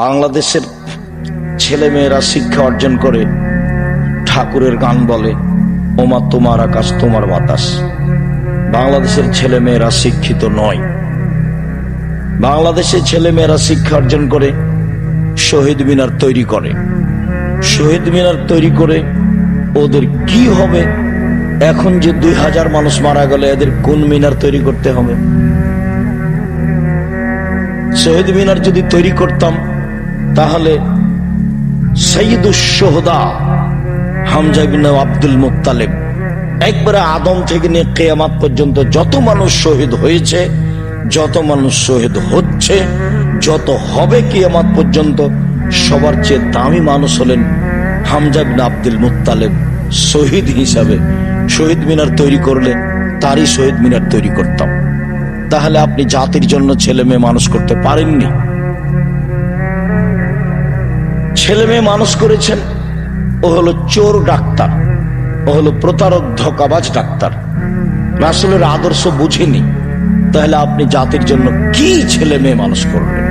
বাংলাদেশের ছেলে মেয়েরা শিক্ষা অর্জন করে ঠাকুরের গান বলে, ওমা তোমার আকাশ তোমার বাতাস। বাংলাদেশের ছেলে মেয়েরা শিক্ষিত নয়। বাংলাদেশের ছেলে মেয়েরা শিক্ষা অর্জন করে শহীদ মিনার তৈরি করে। শহীদ মিনার তৈরি করে ওদের কি হবে? এখন যে 2000 মানুষ মারা গেলে এদের কোন মিনার তৈরি করতে হবে? শহীদ মিনার যদি তৈরি করতাম তাহলে সৈয়দুশ শুহাদা হামজা ইবনে আব্দুল মুত্তালিব, একবারে আদম থেকে নিয়ে কিয়ামত পর্যন্ত যত মানুষ শহীদ হয়েছে, যত মানুষ শহীদ হচ্ছে, যত হবে কিয়ামত পর্যন্ত, সবার চেয়ে দামি মানুষ হলেন হামজা ইবনে আব্দুল মুত্তালিব। শহীদ হিসাবে শহীদ মিনার তৈরি করলে তারই শহীদ মিনার তৈরি করতাম। তাহলে আপনি জাতির জন্য ছেলে মেয়ে মানুষ করতে পারেননি। ছেলে মেয়ে মানুষ করেছেন, ও হলো চোর ডাক্তার, ও হলো প্রতারক ধোঁকাবাজ ডাক্তার, রাসূলের আদর্শ বুঝেনি। তাহলে আপনি জাতির জন্য কি ছেলে মেয়ে মানুষ করলেন?